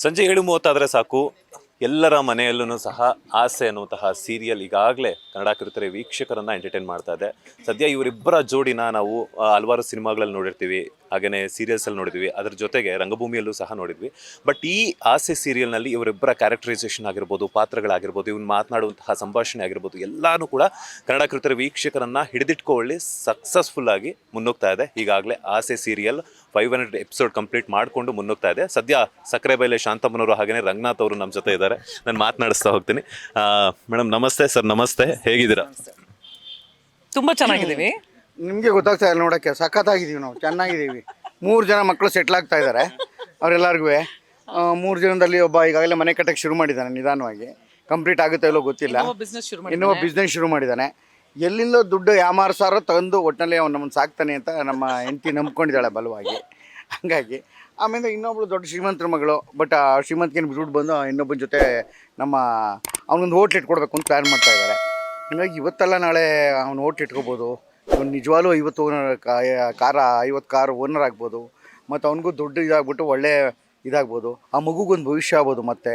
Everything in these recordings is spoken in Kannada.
ಸಂಜೆ 7:30 ಸಾಕು ಎಲ್ಲರ ಮನೆಯಲ್ಲೂ ಸಹ ಆಸೆ ಅನ್ನುವಂತಹ ಸೀರಿಯಲ್ ಈಗಾಗಲೇ ಕನ್ನಡ ಕಿರುತೆರೆ ವೀಕ್ಷಕರನ್ನ ಎಂಟರ್ಟೈನ್ ಮಾಡ್ತಾ ಇದೆ. ಸದ್ಯ ಇವರಿಬ್ಬರ ಜೋಡಿನ ನಾವು ಹಲವಾರು ಸಿನಿಮಾಗಳಲ್ಲಿ ನೋಡಿರ್ತೀವಿ, ಹಾಗೆಯೇ ಸೀರಿಯಲ್ಸಲ್ಲಿ ನೋಡಿದ್ವಿ, ಅದರ ಜೊತೆಗೆ ರಂಗಭೂಮಿಯಲ್ಲೂ ಸಹ ನೋಡಿದ್ವಿ. ಬಟ್ ಈ ಆಸೆ ಸೀರಿಯಲ್ನಲ್ಲಿ ಇವರಿಬ್ಬರ ಕ್ಯಾರೆಕ್ಟರೈಸೇಷನ್ ಆಗಿರ್ಬೋದು, ಪಾತ್ರಗಳಾಗಿರ್ಬೋದು, ಇವ್ನು ಮಾತನಾಡುವಂತಹ ಸಂಭಾಷಣೆ ಆಗಿರ್ಬೋದು, ಎಲ್ಲಾನು ಕೂಡ ಕನ್ನಡ ಕಿರುತೆರೆ ವೀಕ್ಷಕರನ್ನ ಹಿಡಿದಿಟ್ಕೊಳ್ಳಿ ಸಕ್ಸಸ್ಫುಲ್ ಆಗಿ ಮುನ್ನುಗ್ತಾ ಇದೆ. ಈಗಾಗಲೇ ಆಸೆ ಸೀರಿಯಲ್ 500 ಎಪಿಸೋಡ್ ಕಂಪ್ಲೀಟ್ ಮಾಡಿಕೊಂಡು ಮುನ್ನುಗ್ತಾ ಇದೆ. ಸದ್ಯ ಸಕ್ಕರೆಬೈಲೆ ಶಾಂತಮ್ಮನವರು ಹಾಗೆಯೇ ರಂಗನಾಥ್ ಅವರು ನಮ್ಮ ಜೊತೆ ಇದ್ದಾರೆ. ನಾನು ಮಾತನಾಡಿಸ್ತಾ ಹೋಗ್ತೀನಿ. ಮೇಡಮ್ ನಮಸ್ತೆ. ಸರ್ ನಮಸ್ತೆ, ಹೇಗಿದ್ದೀರಾ? ತುಂಬ ಚೆನ್ನಾಗಿದ್ದೀವಿ. ನಿಮಗೆ ಗೊತ್ತಾಗ್ತಾ ಇಲ್ಲ ನೋಡೋಕ್ಕೆ, ಸಖತ್ತಾಗಿದ್ದೀವಿ ನಾವು, ಚೆನ್ನಾಗಿದ್ದೀವಿ. 3 ಜನ ಮಕ್ಕಳು ಸೆಟ್ಲ್ ಆಗ್ತಾ ಇದ್ದಾರೆ ಅವರೆಲ್ಲರಿಗೂ. 3 ಜನದಲ್ಲಿ ಒಬ್ಬ ಈಗಾಗಲೇ ಮನೆ ಕಟ್ಟಕ್ಕೆ ಶುರು ಮಾಡಿದ್ದಾನೆ, ನಿಧಾನವಾಗಿ. ಕಂಪ್ಲೀಟ್ ಆಗುತ್ತೋ ಇಲ್ಲೋ ಗೊತ್ತಿಲ್ಲ, ಇನ್ನೊಬ್ಬ ಬಿಸ್ನೆಸ್ ಶುರು ಮಾಡಿದ್ದಾನೆ. ಎಲ್ಲಿಂದ ದುಡ್ಡು ಯಾಮಾರ್ಸಾರ ತಂದು ಒಟ್ಟಿನಲ್ಲಿ ಅವ್ನು ನಮ್ಮನ್ನು ಸಾಕ್ತಾನೆ ಅಂತ ನಮ್ಮ ಹೆಂಡತಿ ನಂಬ್ಕೊಂಡಿದ್ದಾಳೆ ಬಲವಾಗಿ. ಹಾಗಾಗಿ ಆಮೇಲೆ ಇನ್ನೊಬ್ಳು ದೊಡ್ಡ ಶ್ರೀಮಂತರ ಮಗಳು, ಬಟ್ ಆ ಶ್ರೀಮಂತಿಗೆ ದುಡ್ಡು ಬಂದು ಇನ್ನೊಬ್ಬನ ಜೊತೆ ನಮ್ಮ ಅವನೊಂದು ಹೋಟ್ಲ್ ಇಟ್ಕೊಡ್ಬೇಕು ಅಂತ ಪ್ಲ್ಯಾನ್ ಮಾಡ್ತಾ ಇದ್ದಾರೆ. ಹಾಗಾಗಿ ಇವತ್ತೆಲ್ಲ ನಾಳೆ ಅವ್ನು ಹೋಟ್ಲ್ ಇಟ್ಕೋಬೋದು. ಅವ್ನು ನಿಜವಾಗ್ಲೂ 50 ಕಾರ್ ಓನರ್ ಆಗ್ಬೋದು. ಮತ್ತು ಅವನಿಗೂ ದುಡ್ಡು ಇದಾಗ್ಬಿಟ್ಟು ಒಳ್ಳೆ ಇದಾಗ್ಬೋದು. ಆ ಮಗುಗೊಂದು ಭವಿಷ್ಯ ಆಗ್ಬೋದು. ಮತ್ತು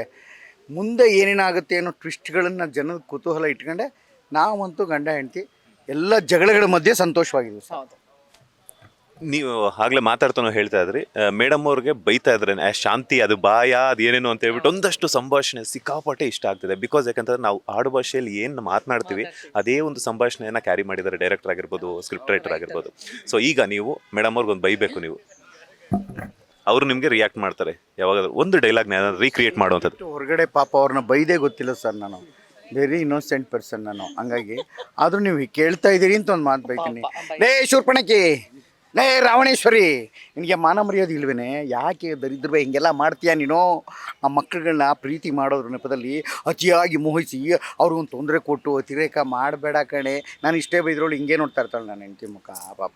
ಮುಂದೆ ಏನೇನಾಗುತ್ತೆ ಅನ್ನೋ ಟ್ವಿಸ್ಟ್ಗಳನ್ನು ಜನದ ಕುತೂಹಲ ಇಟ್ಕೊಂಡೆ ನಾವಂತೂ ಗಂಡ ಹೆಂಡತಿ ಎಲ್ಲ ಜಗಳಗಳ ಮಧ್ಯೆ ಸಂತೋಷವಾಗಿದ್ದೀವಿ ಸರ್. ನೀವು ಆಗ್ಲೇ ಮಾತಾಡ್ತಾನೋ ಹೇಳ್ತಾ ಇದ್ರಿ, ಮೇಡಮ್ ಅವ್ರಿಗೆ ಬೈತಾ ಇದ್ರೆ ಶಾಂತಿ ಅದು ಬಾಯ ಅದು ಏನೇನು ಅಂತ ಹೇಳ್ಬಿಟ್ಟು ಒಂದಷ್ಟು ಸಂಭಾಷಣೆ ಸಿಕ್ಕಾಪಟ್ಟೆ ಇಷ್ಟ ಆಗ್ತಿದೆ. ಬಿಕಾಸ್ ಯಾಕಂತಂದ್ರೆ ನಾವು ಆಡು ಭಾಷೆಯಲ್ಲಿ ಏನು ಮಾತನಾಡ್ತೀವಿ ಅದೇ ಒಂದು ಸಂಭಾಷಣೆಯನ್ನು ಕ್ಯಾರಿ ಮಾಡಿದ್ದಾರೆ ಡೈರೆಕ್ಟರ್ ಆಗಿರ್ಬೋದು, ಸ್ಕ್ರಿಪ್ಟ್ ರೈಟರ್ ಆಗಿರ್ಬೋದು. ಸೊ ಈಗ ನೀವು ಮೇಡಮ್ ಅವ್ರಿಗೊಂದು ಬೈಬೇಕು, ನೀವು ಅವರು ನಿಮಗೆ ರಿಯಾಕ್ಟ್ ಮಾಡ್ತಾರೆ. ಯಾವಾಗಾದ್ರೂ ಒಂದು ಡೈಲಾಗ್ನ ರೀಕ್ರಿಯೇಟ್ ಮಾಡುವಂಥದ್ದು. ಹೊರಗಡೆ ಪಾಪ ಅವ್ರನ್ನ ಬೈದೇ ಗೊತ್ತಿಲ್ಲ ಸರ್, ನಾನು ವೆರಿ ಇನ್ನೋಸೆಂಟ್ ಪರ್ಸನ್ ನಾನು. ಹಂಗಾಗಿ ಆದರೂ ನೀವು ಕೇಳ್ತಾ ಇದ್ದೀರಿ ಅಂತ ಒಂದು ಮಾತು ಬೈತೀನಿ. ಲೇ ಶೂರ್ಪಣಕಿ, ಲೇ ರಾವಣೇಶ್ವರಿ, ನಿನಗೆ ಮಾನ ಮರ್ಯಾದೆ ಇಲ್ವೇನೆ? ಯಾಕೆ ದರಿದ್ರ ಹಿಂಗೆಲ್ಲ ಮಾಡ್ತೀಯಾ ನೀನು? ಆ ಮಕ್ಕಳುಗಳನ್ನ ಪ್ರೀತಿ ಮಾಡೋದ್ರ ನೆಪದಲ್ಲಿ ಅತಿಯಾಗಿ ಮೋಹಿಸಿ ಅವ್ರಿಗೊಂದು ತೊಂದರೆ ಕೊಟ್ಟು ಅತಿರೇಕ ಮಾಡಬೇಡ ಕಣೆ. ನಾನು ಇಷ್ಟೇ ಬೈದ್ರೋಳು ಹಿಂಗೆ ನೋಡ್ತಾ ಇರ್ತಾಳೆ ನನ್ನ ಹೆಂಡತಿ ಮುಖ. ಪಾಪ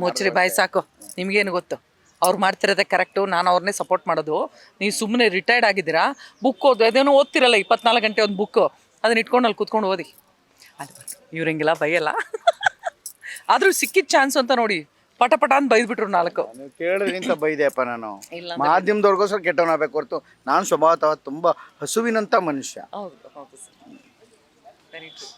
ಮುಚ್ಚ್ರಿ ಬಾಯಿ ಸಾಕು. ನಿಮ್ಗೇನು ಗೊತ್ತು? ಅವ್ರು ಮಾಡ್ತಿರೋದೇ ಕರೆಕ್ಟು, ನಾನು ಅವ್ರನ್ನೇ ಸಪೋರ್ಟ್ ಮಾಡೋದು. ನೀವು ಸುಮ್ಮನೆ ರಿಟೈರ್ಡ್ ಆಗಿದ್ದೀರಾ, ಬುಕ್ ಓದು, ಅದೇನೋ ಓದ್ತಿರಲ್ಲ 24 ಗಂಟೆ ಒಂದು ಬುಕ್ಕು, ಅದನ್ನ ಇಟ್ಕೊಂಡು ಅಲ್ಲಿ ಕೂತ್ಕೊಂಡು ಓದಿ. ಅದು ಇವ್ರು ಹಿಂಗೆಲ್ಲ ಬೈಯಲ್ಲ. ಆದರೂ ಸಿಕ್ಕಿದ ಚಾನ್ಸ್ ಅಂತ ನೋಡಿ ಪಟ ಪಟ ಅಂತ ಬೈದ್ಬಿಟ್ರು 4. ಕೇಳೋದ್ರಿಂದ ಬೈದೆಯಪ್ಪ ನಾನು. ಮಾಧ್ಯಮದವ್ರಿಗೋಸ್ಕರ ಕೆಟ್ಟವನಾಗಬೇಕು ಹೊರತು ನಾನು ಸ್ವಭಾವತಃ ತುಂಬ ಹಸುವಿನಂಥ ಮನುಷ್ಯ. ಹೌದು ಹೌದು sir, very true.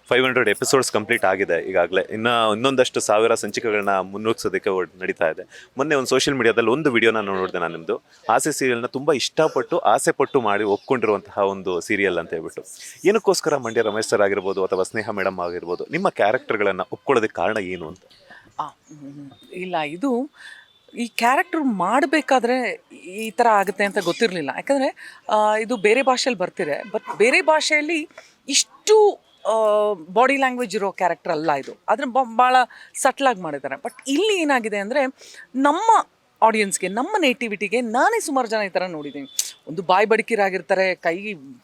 500 episodes complete ಆಗಿದೆ ಈಗಾಗಲೇ. ಇನ್ನೊಂದಷ್ಟು 1000 ಸಂಚಿಕೆಗಳನ್ನ ಮುನ್ನುಗ್ಸೋದಕ್ಕೆ ನಡೀತಾ ಇದೆ. ಮೊನ್ನೆ ಒಂದು ಸೋಷಿಯಲ್ ಮೀಡಿಯಾದಲ್ಲಿ ಒಂದು ವಿಡಿಯೋನ ನೋಡಿದೆ ನಾನು, ನಿಮ್ಮದು ಆಸೆ ಸೀರಿಯಲ್ನ ತುಂಬ ಇಷ್ಟಪಟ್ಟು ಆಸೆ ಪಟ್ಟು ಮಾಡಿ ಒಪ್ಕೊಂಡಿರುವಂತಹ ಒಂದು ಸೀರಿಯಲ್ ಅಂತ ಹೇಳ್ಬಿಟ್ಟು. ಏನಕ್ಕೋಸ್ಕರ ಮಂಡ್ಯ ರಮೇಶ್ ಸರ್ ಆಗಿರ್ಬೋದು ಅಥವಾ ಸ್ನೇಹ ಮೇಡಮ್ ಆಗಿರ್ಬೋದು ನಿಮ್ಮ ಕ್ಯಾರೆಕ್ಟರ್ಗಳನ್ನು ಒಪ್ಕೊಳ್ಳೋದಕ್ಕೆ ಕಾರಣ ಏನು ಅಂತ? ಇಲ್ಲ, ಇದು ಈ ಕ್ಯಾರೆಕ್ಟರ್ ಮಾಡಬೇಕಾದ್ರೆ ಈ ಥರ ಆಗುತ್ತೆ ಅಂತ ಗೊತ್ತಿರಲಿಲ್ಲ. ಯಾಕಂದರೆ ಇದು ಬೇರೆ ಭಾಷೆಯಲ್ಲಿ ಬರ್ತಿದೆ, ಬಟ್ ಬೇರೆ ಭಾಷೆಯಲ್ಲಿ ಇಷ್ಟು ಬಾಡಿ ಲ್ಯಾಂಗ್ವೇಜ್ ಇರೋ ಕ್ಯಾರೆಕ್ಟರ್ ಅಲ್ಲ ಇದು. ಆದರೆ ಭಾಳ ಸಟ್ಲಾಗಿ ಮಾಡಿದ್ದಾರೆ. ಬಟ್ ಇಲ್ಲಿ ಏನಾಗಿದೆ ಅಂದರೆ ನಮ್ಮ ಆಡಿಯನ್ಸ್ಗೆ, ನಮ್ಮ ನೇಟಿವಿಟಿಗೆ ನಾನೇ ಸುಮಾರು ಜನ ಈ ಥರ ನೋಡಿದ್ದೀನಿ. ಒಂದು ಬಾಯಿ ಬಡಿಕಿರಾಗಿರ್ತಾರೆ, ಕೈ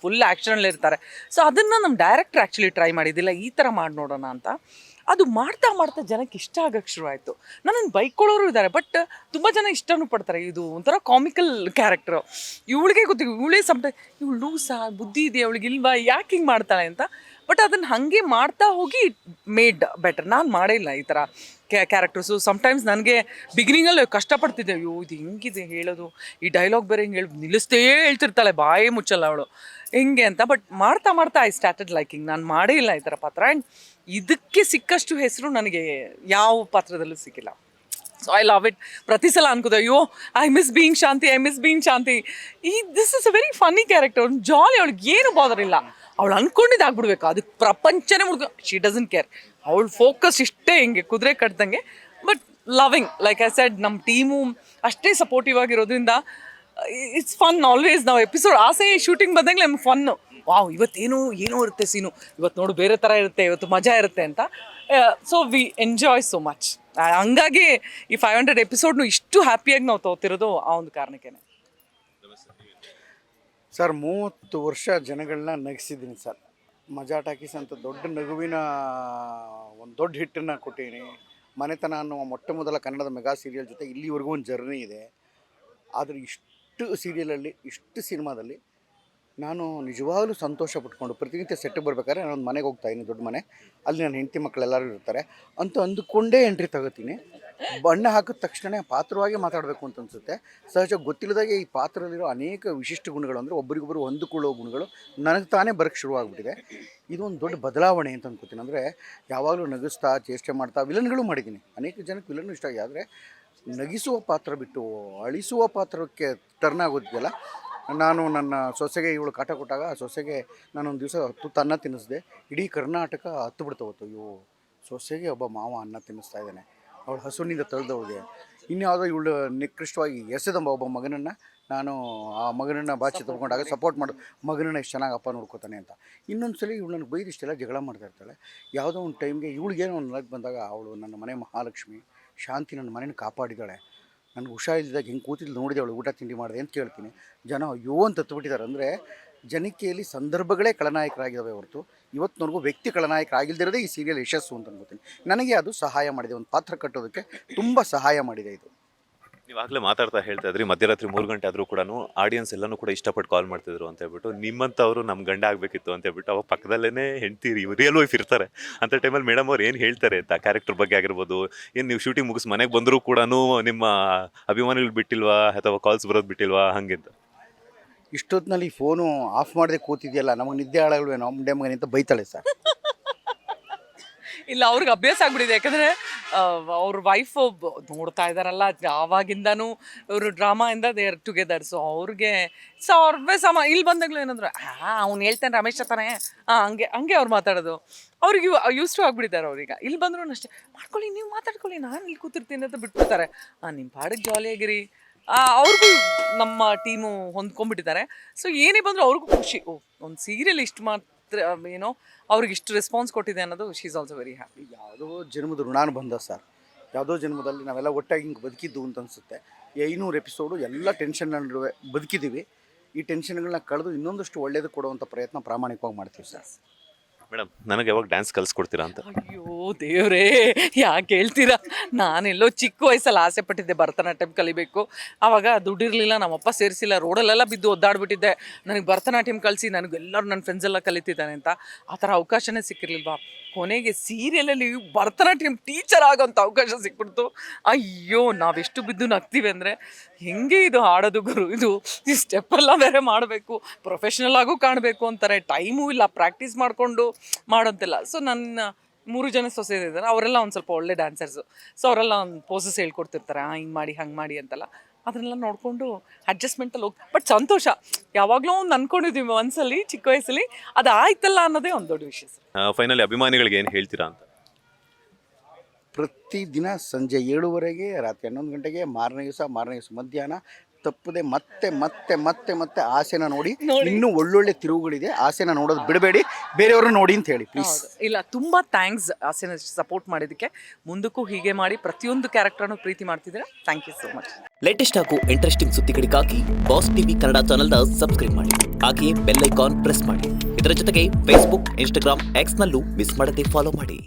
ಫುಲ್ ಆ್ಯಕ್ಷನಲ್ಲಿರ್ತಾರೆ. ಸೊ ಅದನ್ನು ನಮ್ಮ ಡೈರೆಕ್ಟ್ರ್ ಆ್ಯಕ್ಚುಲಿ ಟ್ರೈ ಮಾಡಿದ್ದಿಲ್ಲ, ಈ ಥರ ಮಾಡಿ ನೋಡೋಣ ಅಂತ. ಅದು ಮಾಡ್ತಾ ಮಾಡ್ತಾ ಜನಕ್ಕೆ ಇಷ್ಟ ಆಗೋಕ್ಕೆ ಶುರುವಾಯಿತು. ನನ್ನನ್ನು ಬೈಕೊಳ್ಳೋರು ಇದ್ದಾರೆ, ಬಟ್ ತುಂಬ ಜನ ಇಷ್ಟನೂ ಪಡ್ತಾರೆ. ಇದು ಒಂಥರ ಕಾಮಿಕಲ್ ಕ್ಯಾರೆಕ್ಟ್ರು. ಇವಳಿಗೆ ಗೊತ್ತಿಲ್ಲ, ಇವಳೇ ಇವಳು ಲೂಸಾ, ಬುದ್ಧಿ ಇದೆಯಾ ಅವಳಿಗೆ ಇಲ್ವಾ, ಯಾಕೆ ಹಿಂಗೆ ಮಾಡ್ತಾಳೆ ಅಂತ. ಬಟ್ ಅದನ್ನು ಹಾಗೆ ಮಾಡ್ತಾ ಹೋಗಿ ಮೇಡ್ ಬೆಟರ್. ನಾನು ಮಾಡೇ ಇಲ್ಲ ಈ ಥರ ಕ್ಯಾರೆಕ್ಟರ್ಸು. ಸಮ್ಟೈಮ್ಸ್ ನನಗೆ ಬಿಗಿನಿಂಗಲ್ಲಿ ಕಷ್ಟಪಡ್ತಿದ್ದೆ, ಅಯ್ಯೋ ಇದು ಹೆಂಗಿದೆ ಹೇಳೋದು, ಈ ಡೈಲಾಗ್ ಬೇರೆ ಹಿಂಗೆ ನಿಲ್ಲಿಸ್ತೇ ಹೇಳ್ತಿರ್ತಾಳೆ, ಬಾಯೇ ಮುಚ್ಚಲ್ಲ ಅವಳು ಹೆಂಗೆ ಅಂತ. ಬಟ್ ಮಾಡ್ತಾ ಮಾಡ್ತಾ ಐ ಸ್ಟಾರ್ಟೆಡ್ ಲೈಕಿಂಗ್. ನಾನು ಮಾಡೇ ಇಲ್ಲ ಈ ಥರ ಪಾತ್ರ. ಆ್ಯಂಡ್ ಇದಕ್ಕೆ ಸಿಕ್ಕಷ್ಟು ಹೆಸರು ನನಗೆ ಯಾವ ಪಾತ್ರದಲ್ಲೂ ಸಿಕ್ಕಿಲ್ಲ. So I love it. ಪ್ರತಿ ಸಲ ಅನ್ಕೋದೆ, ಅಯ್ಯೋ I miss being Shanti, this is a very funny character. ಅವ್ನು ಜಾಲಿ, ಅವಳಿಗೆ ಏನು ಬಾದರ್ ಇಲ್ಲ. ಅವಳು ಅಂದ್ಕೊಂಡಿದ್ದಾಗ್ಬಿಡ್ಬೇಕು, ಅದಕ್ಕೆ ಪ್ರಪಂಚನೇ ಶಿ ಡಸಂಟ್ ಕೇರ್. ಅವಳು ಫೋಕಸ್ ಇಷ್ಟೇ ಹಿಂಗೆ ಕುದುರೆ ಕಟ್ದಂಗೆ. But loving, like I said, ನಮ್ಮ ಟೀಮು ಅಷ್ಟೇ ಸಪೋರ್ಟಿವ್ ಆಗಿರೋದ್ರಿಂದ ಇಟ್ಸ್ ಫನ್ ಆಲ್ವೇಸ್. ನಾವು ಎಪಿಸೋಡ್ ಆಸೆ ಶೂಟಿಂಗ್ ಬಂದಂಗೆ ನಮ್ಗೆ ಫನ್ನು. ವಾವ್, ಇವತ್ತೇನೋ ಇರುತ್ತೆ ಸೀನು, ಇವತ್ತು ನೋಡು ಬೇರೆ ಥರ ಇರುತ್ತೆ, ಇವತ್ತು ಮಜಾ ಇರುತ್ತೆ ಅಂತ. So we enjoy so much. ಹಂಗಾಗಿ ಈ 500 ಎಪಿಸೋಡ್ನು ಇಷ್ಟು ಹ್ಯಾಪಿಯಾಗಿ ನಾವು ತಗೋತಿರೋದು ಆ ಒಂದು ಕಾರಣಕ್ಕೇ. ಸರ್ 30 ವರ್ಷ ಜನಗಳನ್ನ ನಗಿಸಿದ್ದೀನಿ ಸರ್. ಮಜಾ ಟಾಕೀಸ್ ಅಂತ ದೊಡ್ಡ ನಗುವಿನ ಒಂದು ದೊಡ್ಡ ಹಿಟ್ಟನ್ನು ಕೊಟ್ಟಿದ್ದೀನಿ. ಮನೆತನ ಅನ್ನುವ ಮೊಟ್ಟ ಮೊದಲ ಕನ್ನಡದ ಮೆಗಾ ಸೀರಿಯಲ್ ಜೊತೆ ಇಲ್ಲಿವರೆಗೂ ಒಂದು ಜರ್ನಿ ಇದೆ. ಆದರೆ ಇಷ್ಟು ಸೀರಿಯಲಲ್ಲಿ, ಇಷ್ಟು ಸಿನಿಮಾದಲ್ಲಿ ನಾನು ನಿಜವಾಗ್ಲೂ ಸಂತೋಷ ಪಟ್ಕೊಂಡು ಪ್ರತಿನಿತ್ಯ ಸೆಟ್ಟಿಗೆ ಬರ್ಬೇಕಾದ್ರೆ ನಾನೊಂದು ಮನೆಗೆ ಹೋಗ್ತಾ ಇದ್ದೀನಿ, ದೊಡ್ಡ ಮನೆ, ಅಲ್ಲಿ ನನ್ನ ಹೆಂಡತಿ ಮಕ್ಕಳೆಲ್ಲರೂ ಇರ್ತಾರೆ ಅಂತ ಅಂದುಕೊಂಡೇ ಎಂಟ್ರಿ ತಗೋತೀನಿ. ಬಣ್ಣ ಹಾಕಿದ ತಕ್ಷಣ ಪಾತ್ರವಾಗಿ ಮಾತಾಡಬೇಕು ಅಂತ ಅನಿಸುತ್ತೆ. ಸಹಜ ಗೊತ್ತಿಲ್ಲದಾಗೆ ಈ ಪಾತ್ರದಲ್ಲಿರೋ ಅನೇಕ ವಿಶಿಷ್ಟ ಗುಣಗಳು ಅಂದರೆ ಒಬ್ಬರಿಗೊಬ್ಬರು ಹೊಂದಿಕೊಳ್ಳೋ ಗುಣಗಳು ನನಗೆ ತಾನೇ ಬರೋಕ್ಕೆ ಶುರುವಾಗ್ಬಿಟ್ಟಿದೆ. ಇದು ಒಂದು ದೊಡ್ಡ ಬದಲಾವಣೆ ಅಂತ ಅನ್ಕೋತೀನಿ. ಅಂದರೆ ಯಾವಾಗಲೂ ನಗಿಸ್ತಾ ಚೇಷ್ಟೆ ಮಾಡ್ತಾ ವಿಲನ್ಗಳು ಮಾಡಿದ್ದೀನಿ, ಅನೇಕ ಜನಕ್ಕೆ ವಿಲನ್ ಇಷ್ಟ ಆಗಿ. ಆದರೆ ನಗಿಸುವ ಪಾತ್ರ ಬಿಟ್ಟು ಅಳಿಸುವ ಪಾತ್ರಕ್ಕೆ ಟರ್ನ್ ಆಗೋದಿದೆಯಲ್ಲ, ನಾನು ನನ್ನ ಸೊಸೆಗೆ ಇವಳು ಕಾಟ ಕೊಟ್ಟಾಗ ಆ ಸೊಸೆಗೆ ನಾನೊಂದು ದಿವಸ ತುತ್ತು ಅನ್ನ ತಿನ್ನಿಸ್ದೆ. ಇಡೀ ಕರ್ನಾಟಕ ಹತ್ತು ಬಿಡ್ತಾವತ್ತು, ಅಯ್ಯೋ ಸೊಸೆಗೆ ಒಬ್ಬ ಮಾವ ಅನ್ನ ತಿನ್ನಿಸ್ತಾ ಇದ್ದಾನೆ, ಅವಳು ಹಸುವಿನಿಂದ ತಳ್ದವ್ಳಿಗೆ. ಇನ್ಯಾವುದೋ ಇವಳು ನಿಕೃಷ್ಟವಾಗಿ ಎಸೆದಂಬ ಒಬ್ಬ ಮಗನನ್ನು ನಾನು ಆ ಮಗನನ್ನು ಬಾಚಿ ತೊಗೊಂಡಾಗ ಸಪೋರ್ಟ್ ಮಾಡು, ಮಗನನ್ನು ಎಷ್ಟು ಚೆನ್ನಾಗಿ ಅಪ್ಪ ನೋಡ್ಕೋತಾನೆ ಅಂತ. ಇನ್ನೊಂದು ಸಲ ಇವಳು ನನಗೆ ಬೈದು ಇಷ್ಟೆಲ್ಲ ಜಗಳ ಮಾಡ್ತಾ ಇರ್ತಾಳೆ. ಯಾವುದೋ ಒಂದು ಟೈಮ್ಗೆ ಇವಳಿಗೇನೋ ಒಂದು ನಗ್ ಬಂದಾಗ ಅವಳು ನನ್ನ ಮನೆ ಮಹಾಲಕ್ಷ್ಮಿ ಶಾಂತಿ ನನ್ನ ಮನೇನ ಕಾಪಾಡಿದ್ದಾಳೆ. ನನಗೆ ಹುಷಾರಿದ್ದಾಗ ಹೆಂಗೆ ಕೂತಿದ್ದು ನೋಡಿದೆ, ಅವಳು ಊಟ ತಿಂಡಿ ಮಾಡಿದೆ ಅಂತ ಕೇಳ್ತೀನಿ. ಜನ ಅಯ್ಯೋ ಅಂತ ಹತ್ಬಿಟ್ಟಿದ್ದಾರೆ. ಅಂದರೆ ಜನಕೆಯಲ್ಲಿ ಸಂದರ್ಭಗಳೇ ಖಳನಾಯಕರಾಗಿದ್ದಾವೆ ಹೊರತು ಇವತ್ತಿನವರೆಗೂ ವ್ಯಕ್ತಿ ಖಳನಾಯಕರಾಗಿಲ್ದಿರೋದೇ ಈ ಸೀರಿಯಲ್ ಯಶಸ್ಸು ಅಂತ ಅನ್ಕೋತೀನಿ. ನನಗೆ ಅದು ಸಹಾಯ ಮಾಡಿದೆ, ಒಂದು ಪಾತ್ರ ಕಟ್ಟೋದಕ್ಕೆ ತುಂಬ ಸಹಾಯ ಮಾಡಿದೆ ಇದು. ನೀವಾಗಲೇ ಮಾತಾಡ್ತಾ ಹೇಳ್ತಾ ಇದ್ರಿ ಮಧ್ಯರಾತ್ರಿ 3 ಗಂಟೆ ಆದರೂ ಕೂಡ ಆಡಿಯನ್ಸ್ ಎಲ್ಲನೂ ಕೂಡ ಇಷ್ಟಪಟ್ಟು ಕಾಲ್ ಮಾಡ್ತಿದ್ರು ಅಂತ ಹೇಳ್ಬಿಟ್ಟು, ನಿಮ್ಮಂಥವ್ರು ನಮ್ಮ ಗಂಡ ಆಗಬೇಕಿತ್ತು ಅಂತ ಹೇಳ್ಬಿಟ್ಟು ಅವಾಗ ಪಕ್ಕದಲ್ಲೇ ಹೆಂಡ್ತಿ ರಿಯಲ್ ವೈಫ್ ಇರ್ತಾರೆ ಅಂತ ಟೈಮಲ್ಲಿ ಮೇಡಮ್ ಅವ್ರು ಏನು ಹೇಳ್ತಾರೆ ಅಂತ ಕ್ಯಾರೆಕ್ಟರ್ ಬಗ್ಗೆ ಆಗಿರ್ಬೋದು, ಏನು ನೀವು ಶೂಟಿಂಗ್ ಮುಗಿಸಿ ಮನೆಗೆ ಬಂದರೂ ಕೂಡ ನಿಮ್ಮ ಅಭಿಮಾನಿಗಳು ಬಿಟ್ಟಿಲ್ವಾ ಅಥವಾ ಕಾಲ್ಸ್ ಬರೋದು ಬಿಟ್ಟಿಲ್ವಾ ಹಾಗೆ ಅಂತ? ಇಷ್ಟೊತ್ತಿನಲ್ಲಿ ಫೋನು ಆಫ್ ಮಾಡದೆ ಕೂತಿದೆಯಲ್ಲ, ನಮಗೆ ನಿದ್ದೆ ಹಾಳಾಗಲ್ವೇನೋ ಮುಂಡೆ ಮಗನಿ ಅಂತ ಬೈತಾಳೆ ಸರ್. ಇಲ್ಲ, ಅವ್ರಿಗೆ ಅಭ್ಯಾಸ ಆಗ್ಬಿಟ್ಟಿದೆ. ಯಾಕಂದರೆ ಅವ್ರ ವೈಫ್ ನೋಡ್ತಾ ಇದ್ದಾರಲ್ಲ ಆವಾಗಿಂದನೂ, ಇವರು ಡ್ರಾಮಾಯಿಂದ ದೇ ಆರ್ ಟುಗೆದರ್. ಸೊ ಅವ್ರಿಗೆ ಅವ್ರವೇ ಇಲ್ಲಿ ಬಂದಾಗಲೂ ಏನಂದ್ರೆ ಅವ್ನು ಹೇಳ್ತಾನೆ ರಮೇಶ್ ತಾನೆ ಹಂಗೆ ಅವ್ರು ಮಾತಾಡೋದು. ಅವ್ರಿಗೆ ಯೂಸ್ ಟು ಆಗ್ಬಿಟ್ಟಿದ್ದಾರೆ. ಅವ್ರೀಗ ಇಲ್ಲಿ ಬಂದ್ರು ಅಷ್ಟೇ, ಮಾಡ್ಕೊಳ್ಳಿ ನೀವು ಮಾತಾಡ್ಕೊಳ್ಳಿ, ನಾನು ಇಲ್ಲಿ ಕೂತಿರ್ತೀನಿ ಅಂತ ಬಿಟ್ಬಿಡ್ತಾರೆ. ನಿಮ್ಮ ಪಾಡಿಗೆ ಜಾಲಿಯಾಗಿರಿ. ಅವ್ರಿಗೂ ನಮ್ಮ ಟೀಮು ಹೊಂದ್ಕೊಂಡ್ಬಿಟ್ಟಿದ್ದಾರೆ. ಸೊ ಏನೇ ಬಂದರೂ ಅವ್ರಿಗೂ ಖುಷಿ. ಒಂದು ಸೀರಿಯಲ್ ಇಷ್ಟು ಮಾತ್ರ ಏನೋ ಅವ್ರಿಗೆ ಇಷ್ಟು ರೆಸ್ಪಾನ್ಸ್ ಕೊಟ್ಟಿದೆ ಅನ್ನೋದು, she is also very happy. ಯಾವುದೋ ಜನ್ಮದ ಋಣಾನುಬಂಧ ಸರ್. ಯಾವುದೋ ಜನ್ಮದಲ್ಲಿ ನಾವೆಲ್ಲ ಒಟ್ಟಾಗಿ ಹಿಂಗೆ ಬದುಕಿದ್ದು ಅಂತ ಅನಿಸುತ್ತೆ. 500 ಎಪಿಸೋಡು ಎಲ್ಲ ಟೆನ್ಷನ್ ನಡುವೆ ಬದುಕಿದ್ದೀವಿ. ಈ ಟೆನ್ಷನ್ಗಳನ್ನ ಕಳೆದು ಇನ್ನೊಂದಷ್ಟು ಒಳ್ಳೇದು ಕೊಡುವಂಥ ಪ್ರಯತ್ನ ಪ್ರಾಮಾಣಿಕವಾಗಿ ಮಾಡ್ತೀವಿ ಸರ್. ಮೇಡಮ್, ನನಗೆ ಯಾವಾಗ ಡ್ಯಾನ್ಸ್ ಕಲಿಸ್ಕೊಡ್ತೀರಾ ಅಂತ? ಅಯ್ಯೋ ದೇವ್ರೇ, ಯಾಕೆ ಹೇಳ್ತೀರಾ? ನಾನೆಲ್ಲೋ ಚಿಕ್ಕ ವಯಸ್ಸಲ್ಲಿ ಆಸೆ ಪಟ್ಟಿದ್ದೆ ಭರತನಾಟ್ಯಂ ಕಲಿಬೇಕು. ಆವಾಗ ದುಡ್ಡಿರಲಿಲ್ಲ, ನಮ್ಮಪ್ಪ ಸೇರಿಸಿಲ್ಲ, ರೋಡಲ್ಲೆಲ್ಲ ಬಿದ್ದು ಒದ್ದಾಡ್ಬಿಟ್ಟಿದ್ದೆ. ನನಗೆ ಭರತನಾಟ್ಯಂ ಕಲಿಸಿ, ನನಗೆಲ್ಲರೂ ನನ್ನ ಫ್ರೆಂಡ್ಸ್ ಎಲ್ಲ ಕಲಿತಿದ್ದಾನೆ ಅಂತ. ಆ ಥರ ಅವಕಾಶನೇ ಸಿಕ್ಕಿರಲಿಲ್ವಾ. ಕೊನೆಗೆ ಸೀರಿಯಲಲ್ಲಿ ಭರತನಾಟ್ಯಂ ಟೀಚರ್ ಆಗೋಂಥ ಅವಕಾಶ ಸಿಕ್ಬಿಡ್ತು. ಅಯ್ಯೋ, ನಾವೆಷ್ಟು ಬಿದ್ದು ನಗ್ತೀವಿ ಅಂದರೆ, ಹೆಂಗೆ ಇದು ಹಾಡೋದು ಗುರು, ಇದು ಈ ಸ್ಟೆಪ್ಪೆಲ್ಲ ಬೇರೆ ಮಾಡಬೇಕು, ಪ್ರೊಫೆಷ್ನಲ್ ಆಗೂ ಕಾಣಬೇಕು ಅಂತಾರೆ. ಟೈಮೂ ಇಲ್ಲ ಪ್ರಾಕ್ಟೀಸ್ ಮಾಡಿಕೊಂಡು ಮಾಡೋಂತಿಲ್ಲ. ಸೊ ನನ್ನ 3 ಜನ ಸೊಸೆ ಇದ್ದಾರೆ, ಅವರೆಲ್ಲ ಒಂದು ಸ್ವಲ್ಪ ಒಳ್ಳೆ ಡ್ಯಾನ್ಸರ್ಸು. ಸೊ ಅವರೆಲ್ಲ ಒಂದು ಪೋಸಸ್ ಹೇಳ್ಕೊಡ್ತಿರ್ತಾರೆ, ಹಿಂಗೆ ಮಾಡಿ ಹಂಗೆ ಮಾಡಿ ಅಂತೆಲ್ಲ. ಅದನ್ನೆಲ್ಲ ನೋಡಿಕೊಂಡು ಅಡ್ಜಸ್ಟ್ಮೆಂಟಲ್ಲಿ ಹೋಗಿ, ಬಟ್ ಸಂತೋಷ. ಯಾವಾಗಲೂ ಒಂದು ಅಂದ್ಕೊಂಡಿದ್ದೀವಿ ಮನಸ್ಸಲ್ಲಿ ಚಿಕ್ಕ ವಯಸ್ಸಲ್ಲಿ, ಅದು ಆಯ್ತಲ್ಲ ಅನ್ನೋದೇ ಒಂದು ದೊಡ್ಡ ವಿಷಯ ಸರ್. ಫೈನಲಿ ಅಭಿಮಾನಿಗಳಿಗೆ ಏನು ಹೇಳ್ತೀರಾ ಅಂತ? ಪ್ರತಿದಿನ ಸಂಜೆ 7:30ಗೆ, ರಾತ್ರಿ 11 ಗಂಟೆಗೆ, ಮಾರನೇ ದಿವಸ ಮಧ್ಯಾಹ್ನ ತಪ್ಪದೆ ಮತ್ತೆ ಮತ್ತೆ ಮತ್ತೆ ಮತ್ತೆ ಆಸೆನ ನೋಡಿ. ಇನ್ನೂ ಒಳ್ಳೊಳ್ಳೆ ತಿರುವುಗಳಿದೆ, ಆಸೆನ ನೋಡೋದು ಬಿಡಬೇಡಿ, ಬೇರೆಯವರು ನೋಡಿ ಅಂತ ಹೇಳಿ ಪ್ಲೀಸ್. ಇಲ್ಲ, ತುಂಬ ಥ್ಯಾಂಕ್ಸ್ ಆಸೆನ ಸಪೋರ್ಟ್ ಮಾಡಿದ್ದಕ್ಕೆ. ಮುಂದಕ್ಕೂ ಹೀಗೆ ಮಾಡಿ ಪ್ರತಿಯೊಂದು ಕ್ಯಾರೆಕ್ಟರ್ನು ಪ್ರೀತಿ ಮಾಡ್ತಿದ್ದೀರಾ. Thank you so much. Latest ಹಾಗೂ ಇಂಟ್ರೆಸ್ಟಿಂಗ್ ಸುದ್ದಿಗಳಿಗಾಗಿ ಬಾಸ್ ಟಿವಿ ಕನ್ನಡ ಚಾನೆಲ್ನ ಸಬ್ಸ್ಕ್ರೈಬ್ ಮಾಡಿ, ಹಾಗೆಯೇ ಬೆಲ್ ಐಕಾನ್ ಪ್ರೆಸ್ ಮಾಡಿ. ಇದರ ಜೊತೆಗೆ ಫೇಸ್ಬುಕ್, ಇನ್ಸ್ಟಾಗ್ರಾಮ್, ಎಕ್ಸ್ನಲ್ಲೂ ಮಿಸ್ ಮಾಡದೆ ಫಾಲೋ ಮಾಡಿ.